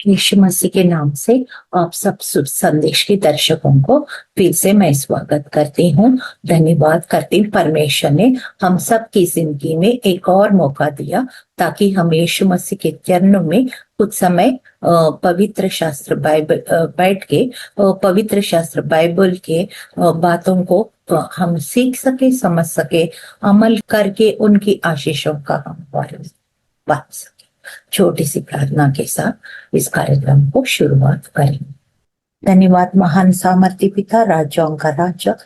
यीशु मसीह के नाम से आप सब शुभ संदेश के दर्शकों को फिर से मैं स्वागत करती हूँ। धन्यवाद करती हूँ, परमेश्वर ने हम सब की जिंदगी में एक और मौका दिया ताकि हम यीशु मसीह के चरणों में कुछ समय पवित्र शास्त्र बाइबल बैठ के पवित्र शास्त्र बाइबल के बातों को हम सीख सके, समझ सके, अमल करके उनकी आशीषों का हम बांट सके। छोटी सी प्रार्थना के साथ इस कार्यक्रम को शुरुआत करेंगे। धन्यवाद महान सामर्थ्य पिता, राज्यों का राजा,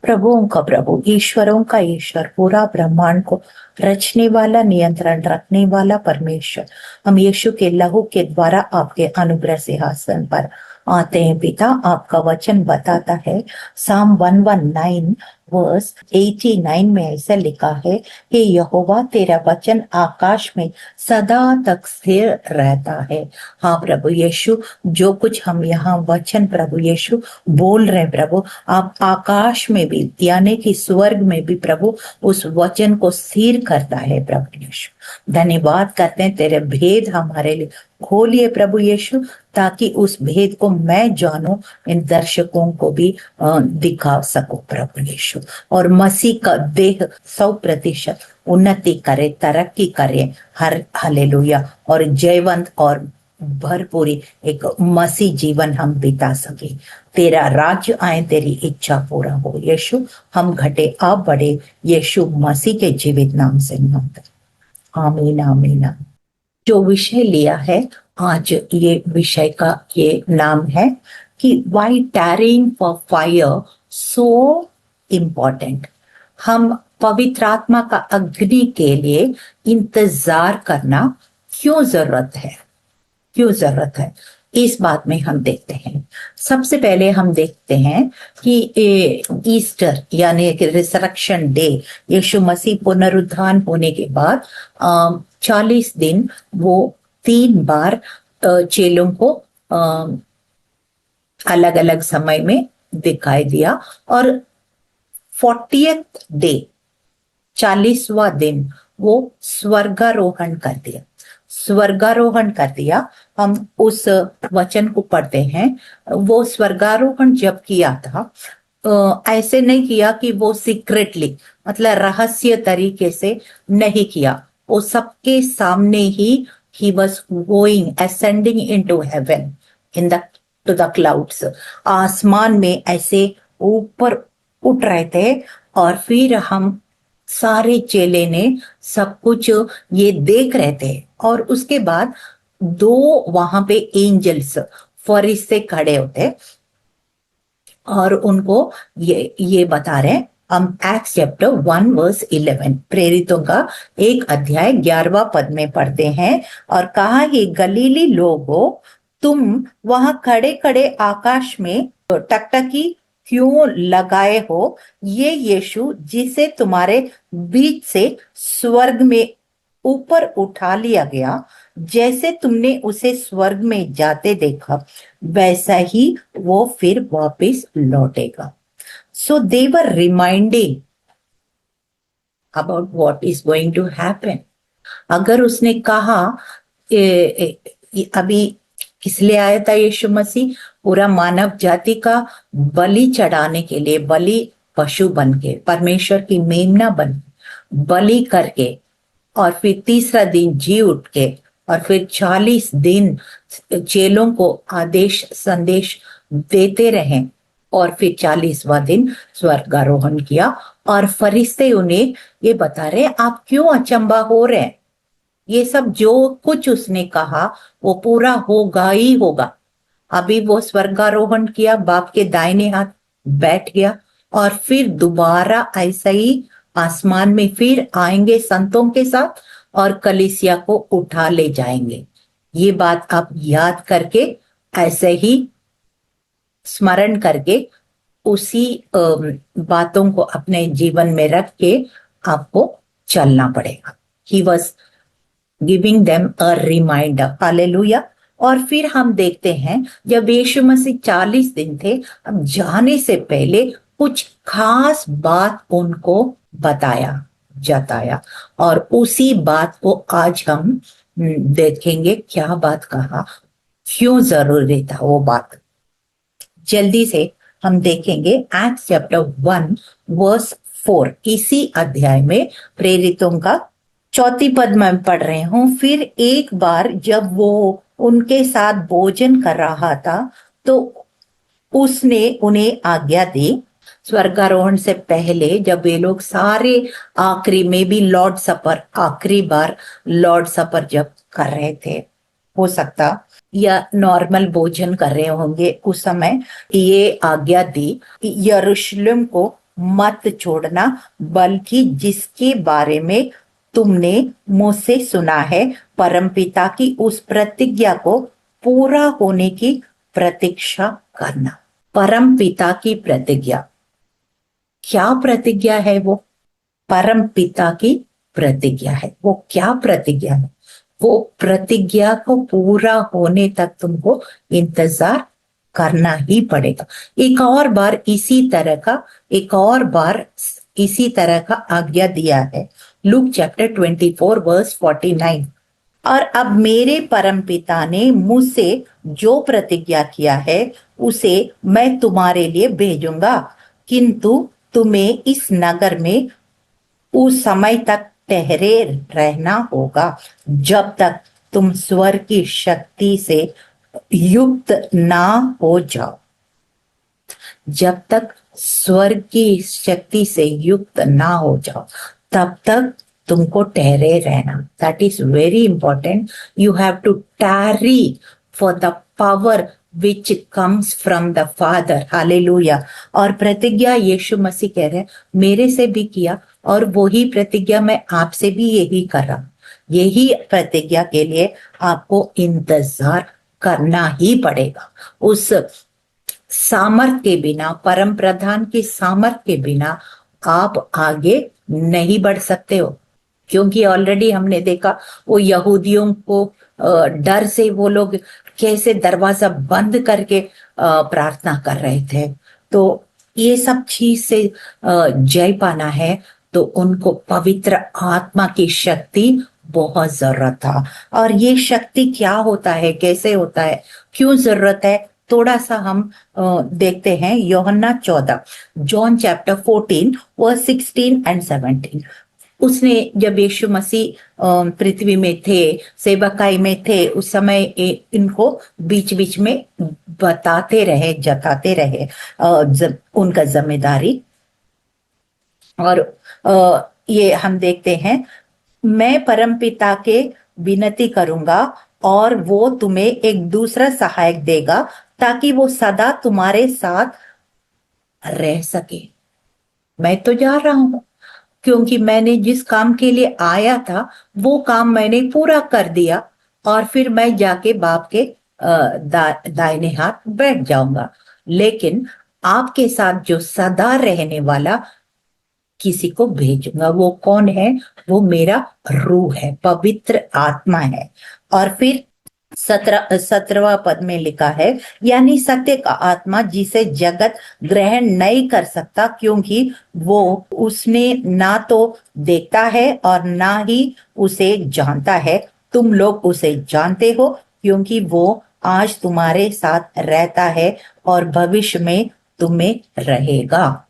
प्रभुओं का प्रभु, ईश्वरों का ईश्वर, पूरा ब्रह्मांड को रचने वाला, नियंत्रण रखने वाला परमेश्वर, हम यीशु के लहू के द्वारा आपके अनुग्रह सिंहासन पर आते हैं। पिता, आपका वचन बताता है, साम 119 वर्स 89 में ऐसा लिखा है कि यहोवा तेरा वचन आकाश में सदा तक स्थिर रहता है। हाँ प्रभु यीशु, जो कुछ हम यहाँ वचन प्रभु यीशु बोल रहे हैं प्रभु, आप आकाश में भी यानी कि स्वर्ग में भी प्रभु उस वचन को स्थिर करता है। प्रभु यीशु धन्यवाद करते हैं, तेरे भेद हमारे लिए खोलिए प्रभु यीशु, ताकि उस भेद को मैं जानूं, इन दर्शकों को भी दिखा सकूं प्रभु यीशु, और मसीह का देह 100% उन्नति करे, तरक्की करे। हर हालेलुया, और जयवंत और भरपूरी एक मसीह जीवन हम बिता सके। तेरा राज्य आए, तेरी इच्छा पूरा हो यीशु। हम घटे आप बढ़े, यीशु मसीह के जीवित नाम से मांगते, आमीन आमीन। जो विषय लिया है आज, ये विषय का ये नाम है कि why tarrying for fire so important. हम पवित्र आत्मा का अग्नि के लिए इंतजार करना क्यों जरूरत है, क्यों जरूरत है, इस बात में हम देखते हैं। सबसे पहले हम देखते हैं कि ईस्टर यानी कि रिसरेक्शन डे, यीशु मसीह पुनरुत्थान होने के बाद 40 दिन वो 3 बार चेलों को अलग अलग समय में दिखाई दिया, और 40th डे 40वां दिन वो स्वर्गारोहण कर दिया, स्वर्गारोहण कर दिया। हम उस वचन को पढ़ते हैं। वो स्वर्गारोहण जब किया था, ऐसे नहीं किया कि वो सीक्रेटली, मतलब रहस्य तरीके से नहीं किया, वो सबके सामने ही he was going ascending into heaven in the to the clouds। आसमान में ऐसे ऊपर उठ रहे थे, और फिर हम सारे चेले ने सब कुछ ये देख रहे थे। और उसके बाद 2 वहां पे एंजल्स फरिश्ते खड़े होते और उनको ये बता रहे। हम एक्ट्स चैप्टर 1 वर्स 11, प्रेरितों का 1 अध्याय 11वां पद में पढ़ते हैं, और कहा कि गलीली लोगों, तुम वहां खड़े खड़े आकाश में टकटकी क्यों लगाए हो? ये यीशु जिसे तुम्हारे बीच से स्वर्ग में ऊपर उठा लिया गया, जैसे तुमने उसे स्वर्ग में जाते देखा, वैसा ही वो फिर वापस लौटेगा। So they were reminding about what is going to happen। अगर उसने कहा अभी इसलिए आया था यीशु मसीह, पूरा मानव जाति का बलि चढ़ाने के लिए, बलि पशु बन के, परमेश्वर की मेमना बन बलि करके, और फिर तीसरा दिन जी उठ के, और फिर 40 दिन चेलों को आदेश संदेश देते रहे, और फिर 40वां दिन स्वर्गारोहण किया। और फरिश्ते उन्हें ये बता रहे, आप क्यों अचंबा हो रहे हैं? ये सब जो कुछ उसने कहा वो पूरा होगा ही होगा। अभी वो स्वर्गारोहण किया, बाप के दाहिने हाथ बैठ गया, और फिर दोबारा ऐसा ही आसमान में फिर आएंगे संतों के साथ, और कलीसिया को उठा ले जाएंगे। ये बात आप याद करके, ऐसे ही स्मरण करके, उसी बातों को अपने जीवन में रख के आपको चलना पड़ेगा। He was giving them a reminder। Hallelujah. और फिर हम देखते हैं, जब यीशु मसीह 40 दिन थे, अब जाने से पहले कुछ खास बात उनको जताया, और उसी बात को आज हम देखेंगे। क्या बात कहा? क्यों जरूरी था वो बात, जल्दी से हम देखेंगे। एक्ट चैप्टर 1 वर्स 4, इसी अध्याय में प्रेरितों का चौथी पद में पढ़ रहे हूं। फिर एक बार जब वो उनके साथ भोजन कर रहा था तो उसने उन्हें आज्ञा दी। स्वर्गारोहण से पहले जब वे लोग सारे आखिरी में भी लॉर्ड सपर, आखिरी बार लॉर्ड सपर जब कर रहे थे, हो सकता या नॉर्मल भोजन कर रहे होंगे उस समय, ये आज्ञा दी, यरूशलेम को मत छोड़ना, बल्कि जिसके बारे में तुमने मुझसे सुना है, परमपिता की उस प्रतिज्ञा को पूरा होने की प्रतीक्षा करना। परम पिता की प्रतिज्ञा, क्या प्रतिज्ञा है वो? परम पिता की प्रतिज्ञा है। वो क्या प्रतिज्ञा है? वो प्रतिज्ञा को पूरा होने तक तुमको इंतजार करना ही पड़ेगा। एक और बार इसी तरह का आज्ञा दिया है, लूक चैप्टर 24 वर्स 49। और अब मेरे परमपिता ने मुझसे जो प्रतिज्ञा किया है उसे मैं तुम्हारे लिए भेजूंगा, किंतु तुम्हें इस नगर में उस समय तक ठहरे रहना होगा जब तक तुम स्वर्ग की शक्ति से युक्त ना हो जाओ। जब तक स्वर्ग की शक्ति से युक्त ना हो जाओ तब तक तुमको ठहरे रहना। That is very important. You have to tarry for the power which comes from the father. Hallelujah. और प्रतिज्ञा यीशु मसीह कह रहे हैं मेरे से भी किया, और वही प्रतिज्ञा मैं आपसे भी यही कर रहा हूं। यही प्रतिज्ञा के लिए आपको इंतजार करना ही पड़ेगा। उस सामर्थ के बिना, परम प्रधान की सामर्थ के बिना आप आगे नहीं बढ़ सकते हो। क्योंकि ऑलरेडी हमने देखा वो यहूदियों को डर से वो लोग कैसे दरवाजा बंद करके प्रार्थना कर रहे थे। तो ये सब चीज से जय पाना है तो उनको पवित्र आत्मा की शक्ति बहुत जरूरत था। और ये शक्ति क्या होता है, कैसे होता है, क्यों जरूरत है, थोड़ा सा हम देखते हैं। यूहन्ना 14, जॉन चैप्टर 14 वर्स 16 एंड 17। उसने जब यीशु मसीह पृथ्वी में थे, सेवकाई में थे, उस समय इनको बीच बीच में बताते रहे, जताते रहे उनका जिम्मेदारी। और ये हम देखते हैं, मैं परमपिता के विनती करूंगा और वो तुम्हें एक दूसरा सहायक देगा ताकि वो सदा तुम्हारे साथ रह सके। मैं तो जा रहा हूं क्योंकि मैंने जिस काम के लिए आया था वो काम मैंने पूरा कर दिया, और फिर मैं जाके बाप के दाहिने हाथ बैठ जाऊंगा। लेकिन आपके साथ जो सदा रहने वाला किसी को भेजूंगा। वो कौन है? वो मेरा रूह है, पवित्र आत्मा है। और फिर 17वां पद में लिखा है, यानी सत्य का आत्मा जिसे जगत ग्रहण नहीं कर सकता, क्योंकि वो उसने ना तो देखता है और ना ही उसे जानता है। तुम लोग उसे जानते हो क्योंकि वो आज तुम्हारे साथ रहता है और भविष्य में तुम्हें रहेगा।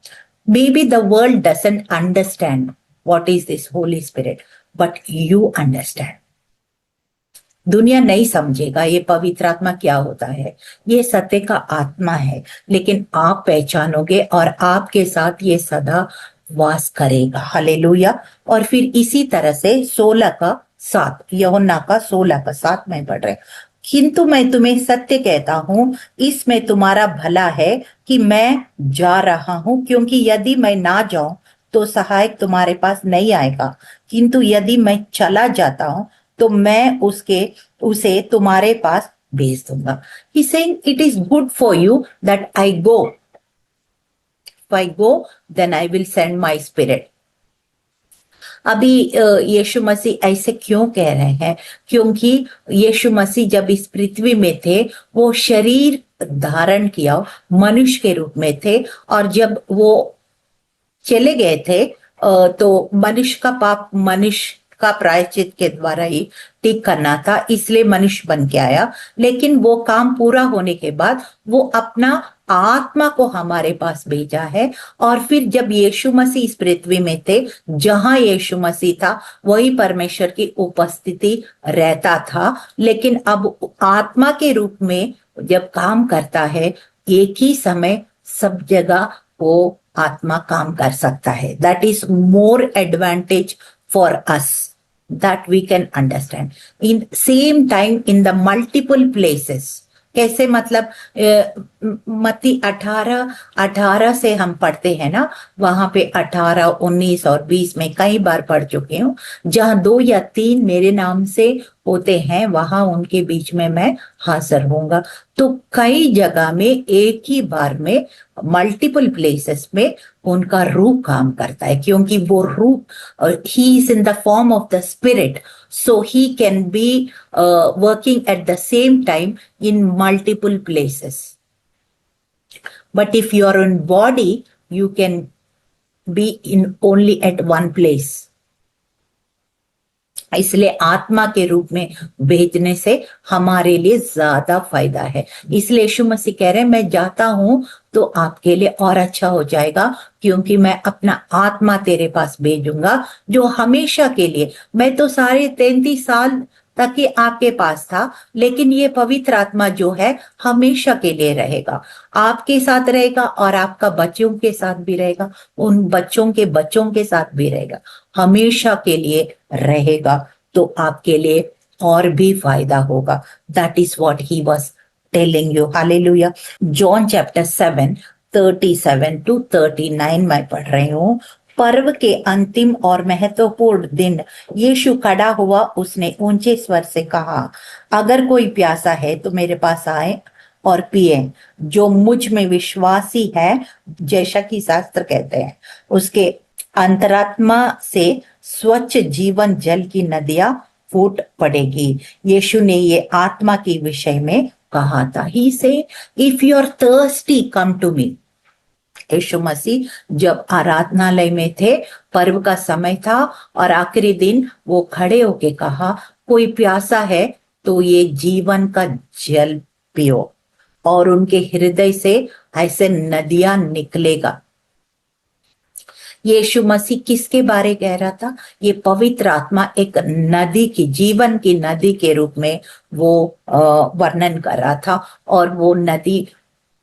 Maybe the world doesn't understand what is this Holy Spirit, but you understand. दुनिया नहीं समझेगा ये पवित्र आत्मा क्या होता है, ये सत्य का आत्मा है, लेकिन आप पहचानोगे और आपके साथ ये सदा वास करेगा। हालेलुया। और फिर इसी तरह से 16 का 7, यूहन्ना का 16 का 7 में पढ़ रहे, किंतु मैं तुम्हें सत्य कहता हूं, इसमें तुम्हारा भला है कि मैं जा रहा हूं, क्योंकि यदि मैं ना जाऊं तो सहायक तुम्हारे पास नहीं आएगा, किंतु यदि मैं चला जाता हूं तो मैं उसे तुम्हारे पास भेज दूंगा। He's saying it is good for you that I go. If I go, then I will send my spirit. अभी यीशु मसीह ऐसे क्यों कह रहे हैं? क्योंकि यीशु मसीह जब इस पृथ्वी में थे वो शरीर धारण किया, मनुष्य के रूप में थे, और जब वो चले गए थे तो मनुष्य का पाप मनुष्य का प्रायश्चित के द्वारा ही ठीक करना था, इसलिए मनुष्य बन के आया। लेकिन वो काम पूरा होने के बाद वो अपना आत्मा को हमारे पास भेजा है। और फिर जब यीशु मसीह इस पृथ्वी में थे, जहां यीशु मसीह था वही परमेश्वर की उपस्थिति रहता था। लेकिन अब आत्मा के रूप में जब काम करता है, एक ही समय सब जगह वो आत्मा काम कर सकता है। That is more advantage for us, that we can understand in same time in the multiple places। कैसे मतलब मत्ती 18 से हम पढ़ते हैं ना, वहां पे 18, 19 और 20 में कई बार पढ़ चुके हूँ। जहां 2 या 3 मेरे नाम से होते हैं, वहां उनके बीच में मैं हाजिर होऊंगा। तो कई जगह में एक ही बार में मल्टीपल प्लेसेस में उनका रूह काम करता है, क्योंकि वो रूह, he is in the form of the spirit, so he can be working at the same time in multiple places। but if you are in body, you can be in only at one place। इसलिए आत्मा के रूप में भेजने से हमारे लिए ज्यादा फायदा है। इसलिए यीशु मसीह कह रहे हैं, मैं जाता हूं तो आपके लिए और अच्छा हो जाएगा, क्योंकि मैं अपना आत्मा तेरे पास भेजूंगा जो हमेशा के लिए। मैं तो सारे 33 साल तक ही आपके पास था, लेकिन ये पवित्र आत्मा जो है हमेशा के लिए रहेगा, आपके साथ रहेगा और आपका बच्चों के साथ भी रहेगा, उन बच्चों के बच्चों के साथ भी रहेगा, हमेशा के लिए रहेगा। तो आपके लिए और भी फायदा होगा। That is what he was telling you. Hallelujah. John chapter 7 37 to 39 मैं पढ़ रही हूँ। पर्व के अंतिम और महत्वपूर्ण दिन यीशु खड़ा हुआ, उसने ऊंचे स्वर से कहा, अगर कोई प्यासा है तो मेरे पास आए और पिए। जो मुझ में विश्वासी है, जैसा कि शास्त्र कहते हैं, उसके अंतरात्मा से स्वच्छ जीवन जल की नदियां फूट पड़ेगी। यीशु ने ये आत्मा के विषय में कहा था। ही से if you are thirsty come to me. यीशु मसीह जब आराधनालय में थे, पर्व का समय था और आखिरी दिन, वो खड़े होके कहा, कोई प्यासा है तो ये जीवन का जल पियो। और उनके हृदय से ऐसे नदियां निकलेगा। यीशु मसीह किसके बारे कह रहा था? ये पवित्र आत्मा एक नदी की, जीवन की नदी के रूप में वो वर्णन कर रहा था। और वो नदी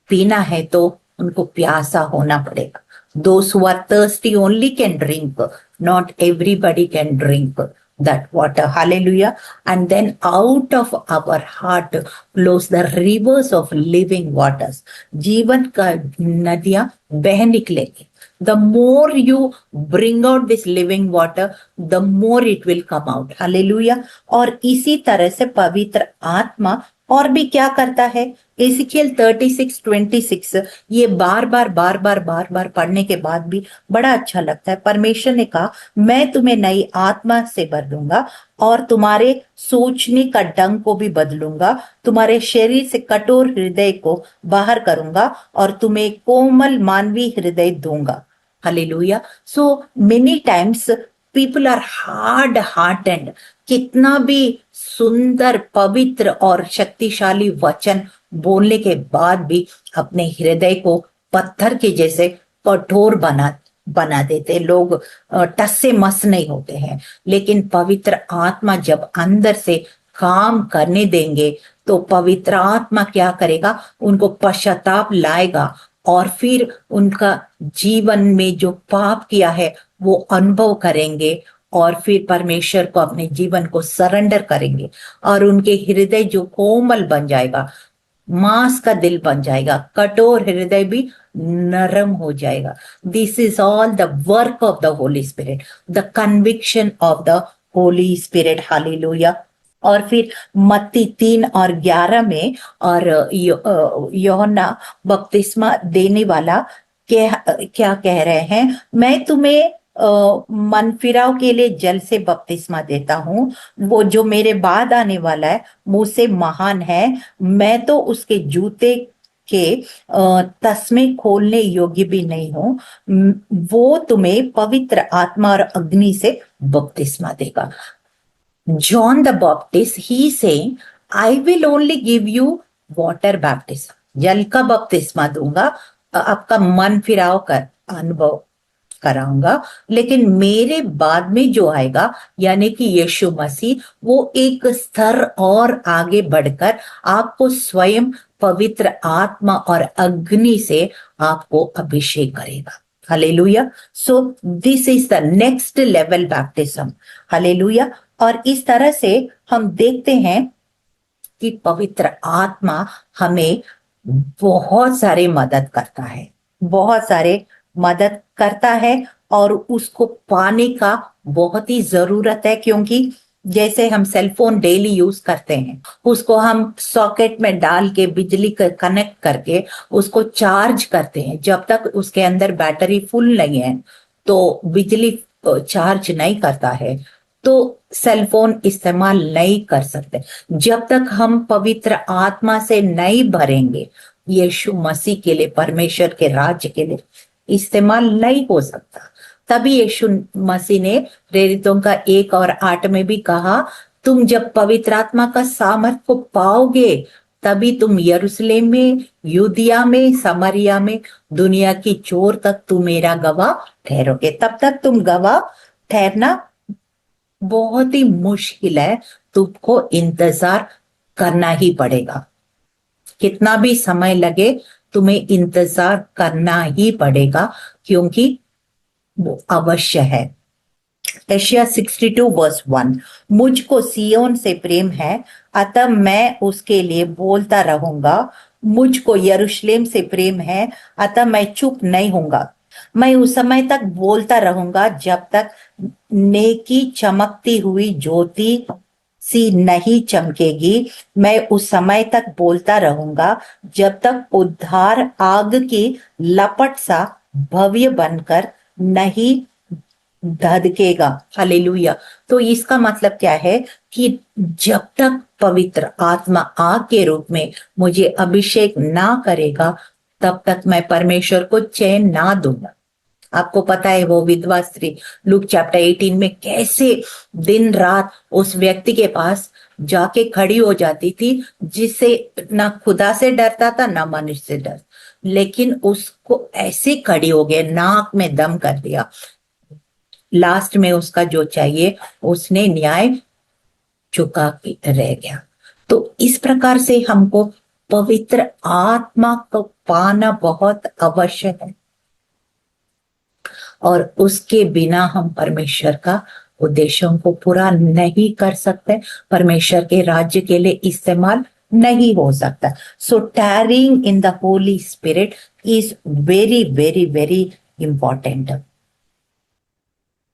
पीना है तो उनको प्यासा होना पड़ेगा। Those who are thirsty only can drink, not everybody can drink that water। Hallelujah। And then out of our heart flows the rivers of living waters। जीवन का नदियां बह निकलेंगी। The more you bring out this living water, the more it will come out। Hallelujah। और इसी तरह से पवित्र आत्मा और भी क्या करता है? एजिकियल 36:26 ये बार बार पढ़ने के बाद भी बड़ा अच्छा लगता है। परमेश्वर ने कहा, मैं तुम्हें नई आत्मा से भर दूंगा और तुम्हारे सोचने का ढंग को भी बदलूंगा, तुम्हारे शरीर से कठोर हृदय को बाहर करूंगा और तुम्हें कोमल मानवीय हृदय दूंगा। Hallelujah. So many times people are hard hearted. कितना भी सुंदर, पवित्र और शक्तिशाली वचन बोलने के बाद भी अपने हृदय को पत्थर के जैसे कठोर बना देते लोग, टस से मस नहीं होते हैं। लेकिन पवित्र आत्मा जब अंदर से काम करने देंगे तो पवित्र आत्मा क्या करेगा? उनको पश्चाताप लाएगा और फिर उनका जीवन में जो पाप किया है वो अनुभव करेंगे और फिर परमेश्वर को अपने जीवन को सरेंडर करेंगे और उनके हृदय जो कोमल बन जाएगा, मांस का दिल बन जाएगा, कठोर हृदय भी नरम हो जाएगा। This is all the work of the holy spirit, the conviction of the holy spirit. Hallelujah. और फिर मत्ती 3:11 में और यूहन्ना बपतिस्मा देने वाला क्या कह रहे हैं? मैं तुम्हें मन फिराव के लिए जल से बपतिस्मा देता हूँ, वो जो मेरे बाद आने वाला है मुझसे महान है, मैं तो उसके जूते के तस्मे खोलने योग्य भी नहीं हो, वो तुम्हें पवित्र आत्मा और अग्नि से बपतिस्मा देगा। John the Baptist, he saying, I will only give you water baptism. जल का बपतिस्मा दूंगा, आपका मन फिराव कर अनुभव कराऊंगा, लेकिन मेरे बाद में जो आएगा यानी कि यीशु मसीह, वो एक स्तर और आगे बढ़कर आपको स्वयं पवित्र आत्मा और अग्नि से आपको अभिषेक करेगा। Hallelujah. So this is the next level baptism. Hallelujah. और इस तरह से हम देखते हैं कि पवित्र आत्मा हमें बहुत सारे मदद करता है, बहुत सारे मदद करता है, और उसको पाने का बहुत ही जरूरत है, क्योंकि जैसे हम सेल फोन डेली यूज करते हैं, उसको हम सॉकेट में डाल के बिजली का कनेक्ट करके उसको चार्ज करते हैं। जब तक उसके अंदर बैटरी फुल नहीं है तो बिजली चार्ज नहीं करता है, तो सेल फोन इस्तेमाल नहीं कर सकते। जब तक हम पवित्र आत्मा से नहीं भरेंगे, यीशु मसीह के लिए, परमेश्वर के राज्य के लिए इस्तेमाल नहीं हो सकता। तभी यीशु मसीह ने प्रेरितों का 1:8 में भी कहा, तुम जब पवित्र आत्मा का सामर्थ को पाओगे, तभी तुम यरूशलेम में, यूदिया में, समरिया में, दुनिया की चोर तक तुम मेरा गवाह ठहरोगे। तब तक तुम गवाह ठहरना बहुत ही मुश्किल है, तुमको इंतजार करना ही पड़ेगा। कितना भी समय लगे, तुम्हें इंतजार करना ही पड़ेगा, क्योंकि वो अवश्य है। यशायाह 62:1, मुझको सियोन से प्रेम है, अतः मैं उसके लिए बोलता रहूंगा। मुझको यरूशलेम से प्रेम है, अतः मैं चुप नहीं होऊंगा। मैं उस समय तक बोलता रहूंगा जब तक नेकी चमकती हुई ज्योति सी नहीं चमकेगी। मैं उस समय तक बोलता रहूंगा जब तक उद्धार आग की लपट सा भव्य बनकर नहीं धधकेगा। हालेलुया। तो इसका मतलब क्या है कि जब तक पवित्र आत्मा आग के रूप में मुझे अभिषेक ना करेगा, तब तक मैं परमेश्वर को चैन ना दूंगा। आपको पता है वो विधवा स्त्री लूक चैप्टर 18 में कैसे दिन रात उस व्यक्ति के पास जाके खड़ी हो जाती थी, जिससे ना खुदा से डरता था ना मनुष्य से डर, लेकिन उसको ऐसे खड़ी हो गए, नाक में दम कर दिया। लास्ट में उसका जो चाहिए उसने न्याय चुका के रह गया। तो इस प्रकार से हमको पवित्र आत्मा को पाना बहुत आवश्यक है, और उसके बिना हम परमेश्वर का उद्देश्यों को पूरा नहीं कर सकते, परमेश्वर के राज्य के लिए इस्तेमाल नहीं हो सकता। So tarrying in the holy spirit is very very very important.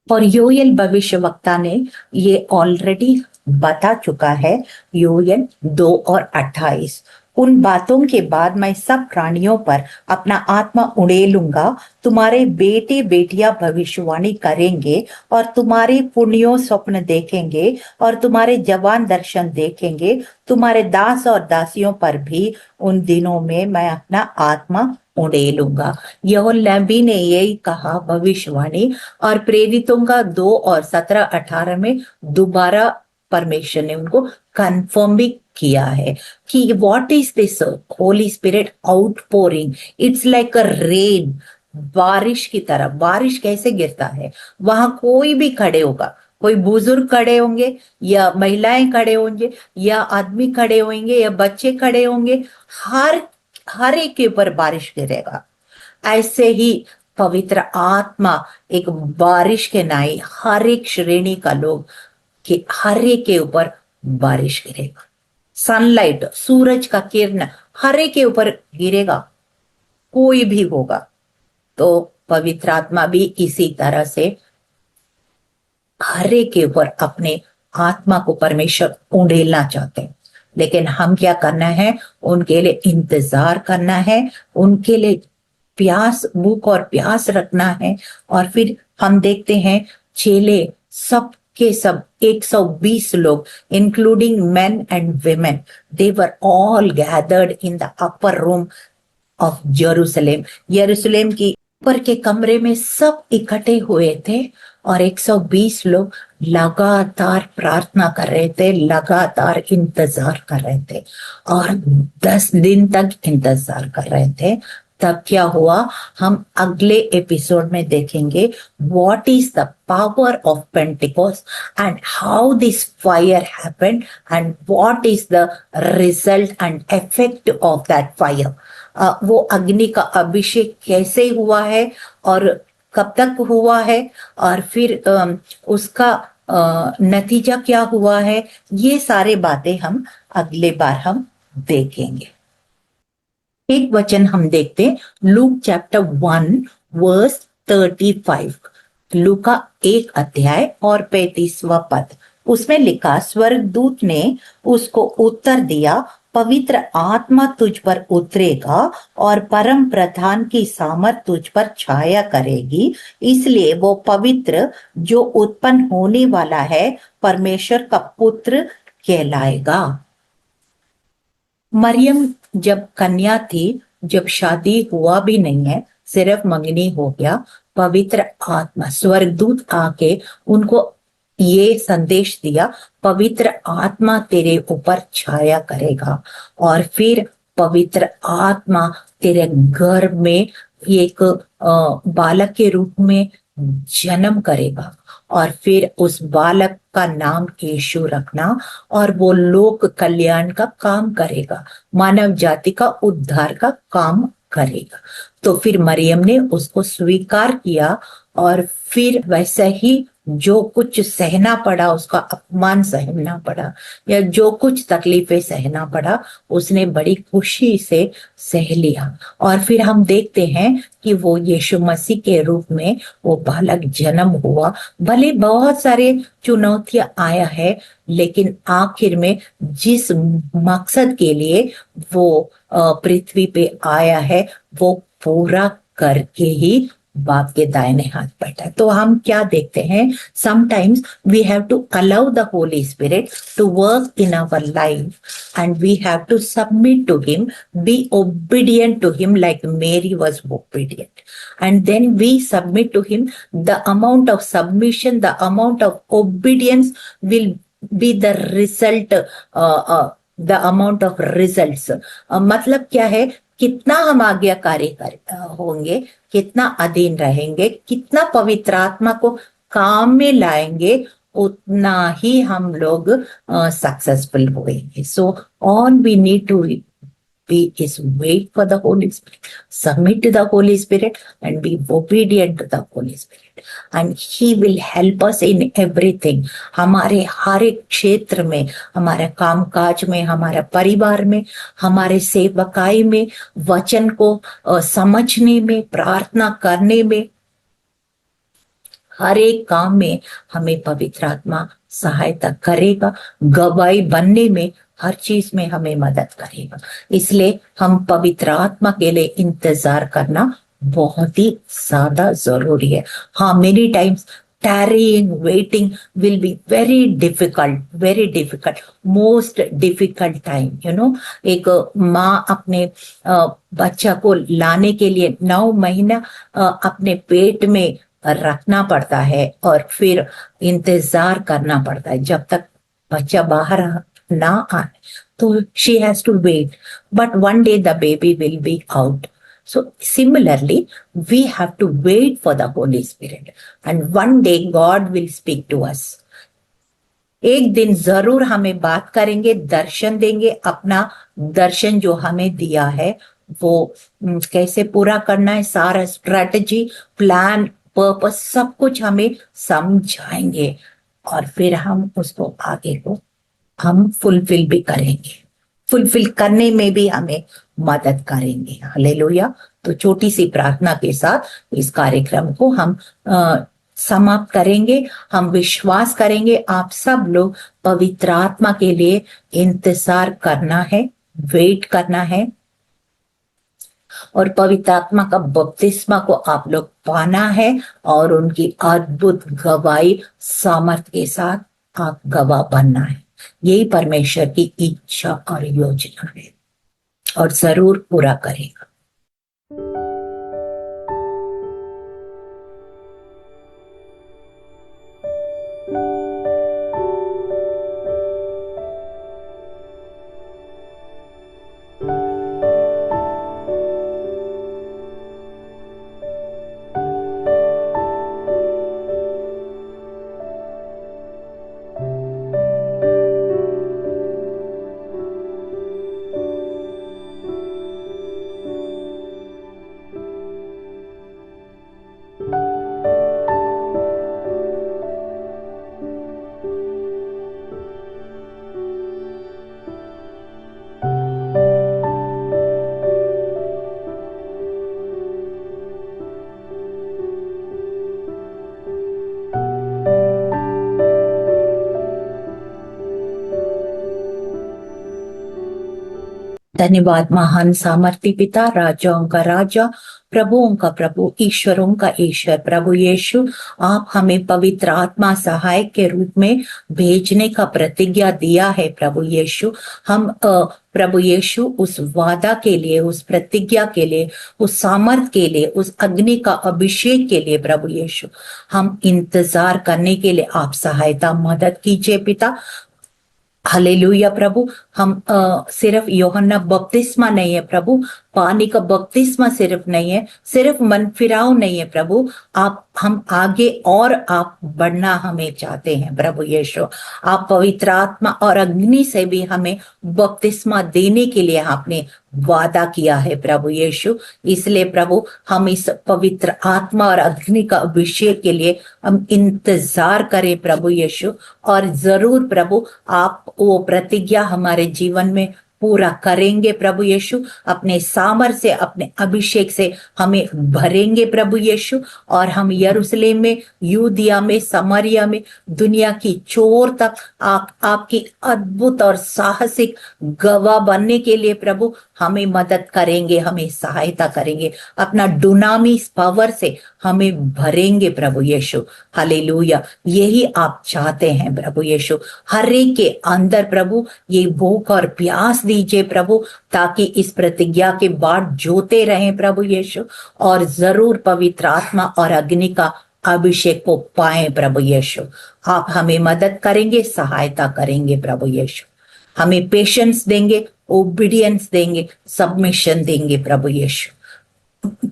और योएल भविष्यवक्ता ने ये ऑलरेडी बता चुका है, योएल 2:28, उन बातों के बाद मैं सब प्राणियों पर अपना आत्मा उड़ेलूंगा, तुम्हारे बेटे बेटियां भविष्यवाणी करेंगे, और तुम्हारे पुण्यों स्वप्न देखेंगे, और तुम्हारे जवान दर्शन देखेंगे। तुम्हारे दास और दासियों पर भी उन दिनों में मैं अपना आत्मा उड़ेलूंगा। योएल नबी ने यही कहा भविष्यवाणी, और प्रेरितों का 2:17-18 में दोबारा परमेश्वर ने उनको कंफर्म भी किया है कि what is this Holi spirit outpouring, it's like a rain, बारिश की तरह। बारिश कैसे गिरता है, वहां कोई भी खड़े होगा, कोई बुजुर्ग खड़े होंगे या महिलाएं खड़े होंगे या आदमी खड़े होंगे या बच्चे खड़े होंगे, हर एक के ऊपर बारिश गिरेगा। ऐसे ही पवित्र आत्मा एक बारिश के नाई हर एक श्रेणी का लोग कि हर एक के ऊपर बारिश गिरेगा। सनलाइट, सूरज का किरण हर एक के ऊपर गिरेगा, कोई भी होगा। तो पवित्र आत्मा भी इसी तरह से हर एक के ऊपर अपने आत्मा को परमेश्वर उड़ेलना चाहते हैं, लेकिन हम क्या करना है, उनके लिए इंतजार करना है, उनके लिए प्यास, भूख और प्यास रखना है। और फिर हम देखते हैं चेले सब के सब 120 लोग, including main and women, they were all gathered in the upper room of Jerusalem. यरूशलेम की ऊपर के कमरे में सब इकट्ठे हुए थे और 120 लोग लगातार प्रार्थना कर रहे थे, लगातार इंतजार कर रहे थे और 10 दिन तक इंतजार कर रहे थे। तब क्या हुआ, हम अगले एपिसोड में देखेंगे what is the power of Pentecost and how this fire happened and what is the result and effect of that fire. वो अग्नि का अभिषेक कैसे हुआ है और कब तक हुआ है और फिर उसका नतीजा क्या हुआ है, ये सारे बातें हम अगले बार हम देखेंगे। एक वचन हम देखते हैं, लूक चैप्टर 1 वर्स 35। लूक का 1 अध्याय और 35वां पद। उसमें लिखा, स्वर्गदूत ने उसको उत्तर दिया, पवित्र आत्मा तुझ पर उतरेगा और परम प्रधान की सामर्थ तुझ पर छाया करेगी, इसलिए वो पवित्र जो उत्पन्न होने वाला है परमेश्वर का पुत्र कहलाएगा। मरियम जब कन्या थी, जब शादी हुआ भी नहीं है, सिर्फ मंगनी हो गया, पवित्र आत्मा स्वर्गदूत आके उनको ये संदेश दिया, पवित्र आत्मा तेरे ऊपर छाया करेगा और फिर पवित्र आत्मा तेरे गर्भ में एक बालक के रूप में जन्म करेगा और फिर उस बालक का नाम यीशु रखना और वो लोक कल्याण का काम करेगा, मानव जाति का उद्धार का काम करेगा। तो फिर मरियम ने उसको स्वीकार किया और फिर वैसे ही जो कुछ सहना पड़ा, उसका अपमान सहना पड़ा या जो कुछ तकलीफें सहना पड़ा, उसने बड़ी खुशी से सह लिया। और फिर हम देखते हैं कि वो यीशु मसीह के रूप में वो बालक जन्म हुआ। भले बहुत सारे चुनौतियां आया है, लेकिन आखिर में जिस मकसद के लिए वो पृथ्वी पे आया है वो पूरा करके ही बाप के दाहिने हाथ बैठा। तो हम क्या देखते हैं, sometimes we have to allow the holy spirit to work in our life and we have to submit to him, be obedient to him like Mary was obedient, and then we submit to him. The amount of submission, the amount of obedience will be the result, the amount of results. मतलब क्या है, कितना हम आज्ञाकारी होंगे, कितना अधीन रहेंगे, कितना पवित्र आत्मा को काम में लाएंगे, उतना ही हम लोग सक्सेसफुल होंगे। So all we need to be is wait for the Holy Spirit, submit to the Holy Spirit and be obedient to the Holy Spirit and he will help us in everything. हमारे हर एक क्षेत्र में, हमारे कामकाज में, हमारे परिवार में, हमारे सेवकाई में, वचन को समझने में, प्रार्थना करने में, हर एक काम में हमें पवित्र आत्मा सहायता करेगा, गवाही बनने में, हर चीज में हमें मदद करेगा। इसलिए हम पवित्र आत्मा के लिए इंतजार करना बहुत ही ज्यादा जरूरी है। हाँ, many times tarrying, waiting will be very difficult, most difficult time, you know। एक माँ अपने बच्चा को लाने के लिए 9 महीना अपने पेट में रखना पड़ता है और फिर इंतजार करना पड़ता है जब तक बच्चा बाहर ना आए, तो she has to wait, but one day the baby will be out. So similarly we have to wait for the Holy Spirit and one day God will speak to us. एक दिन जरूर हमें बात करेंगे, दर्शन देंगे, अपना दर्शन जो हमें दिया है वो कैसे पूरा करना है, सारा स्ट्रेटजी, प्लान, पर्पस सब कुछ हमें समझाएंगे और फिर हम उसको आगे को हम फुलफिल भी करेंगे, फुलफिल करने में भी हमें मदद करेंगे। हालेलुया। तो छोटी सी प्रार्थना के साथ इस कार्यक्रम को हम समाप्त करेंगे। हम विश्वास करेंगे आप सब लोग पवित्र आत्मा के लिए इंतजार करना है, वेट करना है और पवित्र आत्मा का बपतिस्मा को आप लोग पाना है और उनकी अद्भुत गवाही सामर्थ के साथ आप गवाह बनना है। यही परमेश्वर की इच्छा और योजना है और जरूर पूरा करेगा। धन्यवाद महान सामर्थी पिता, राजाओं का राजा, प्रभुओं का प्रभु, ईश्वरों का ईश्वर प्रभु यीशु, आप हमें पवित्र आत्मा सहायक के रूप में भेजने का प्रतिज्ञा दिया है प्रभु यीशु। हम प्रभु यीशु उस वादा के लिए, उस प्रतिज्ञा के लिए, उस सामर्थ के लिए, उस अग्नि का अभिषेक के लिए प्रभु यीशु हम इंतजार करने के लिए आप सहायता मदद कीजिए पिता। हालेलुया प्रभु। हम सिर्फ यूहन्ना बपतिस्मा नहीं है प्रभु, पानी का बपतिस्मा सिर्फ नहीं है, सिर्फ मन फिराव नहीं है प्रभु, आप हम आगे और आप बढ़ना हमें चाहते हैं प्रभु यीशु। आप पवित्र आत्मा और अग्नि से भी हमें बपतिस्मा देने के लिए आपने वादा किया है प्रभु यीशु। इसलिए प्रभु हम इस पवित्र आत्मा और अग्नि का अभिषेक के लिए हम इंतजार करें प्रभु यीशु, और जरूर प्रभु आप वो प्रतिज्ञा हमारे जीवन में पूरा करेंगे प्रभु यीशु। अपने सामर्थ से, अपने अभिषेक से हमें भरेंगे प्रभु यीशु, और हम यरूशलेम में, यूदिया में, समरिया में, दुनिया की चोर तक आपकी अद्भुत और साहसिक गवाह बनने के लिए प्रभु हमें मदद करेंगे, हमें सहायता करेंगे, अपना डुनामिस पावर से हमें भरेंगे प्रभु यीशु। हालेलुया। यही आप चाहते हैं प्रभु यीशु। हर एक के अंदर प्रभु ये भूख और प्यास दीजिए प्रभु, ताकि इस प्रतिज्ञा के बाद जोते रहें प्रभु यीशु, और जरूर पवित्र आत्मा और अग्नि का अभिषेक को पाए प्रभु यीशु। आप हमें मदद करेंगे, सहायता करेंगे प्रभु यीशु। हमें पेशेंस देंगे, ओबीडियंस देंगे, सबमिशन देंगे प्रभु यीशु।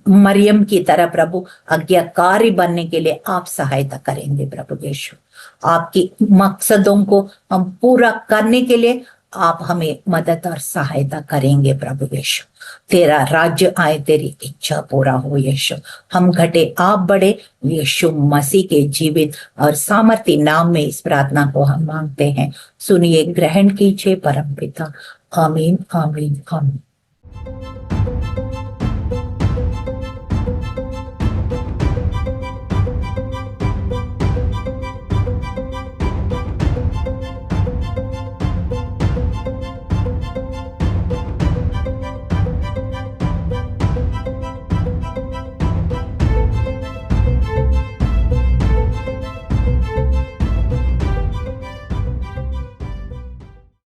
मरियम की तरह प्रभु आज्ञाकारी बनने के लिए आप सहायता करेंगे प्रभु यीशु। आपकी मकसदों को हम पूरा करने के लिए आप हमें मदद और सहायता करेंगे प्रभु यीशु। तेरा राज्य आए, तेरी इच्छा पूरा हो यीशु। हम घटे आप बढ़े, यीशु मसीह के जीवित और सामर्थी नाम में इस प्रार्थना को हम मांगते हैं। सुनिए, ग्रहण कीजिए परमपिता। आमीन आमीन आमीन।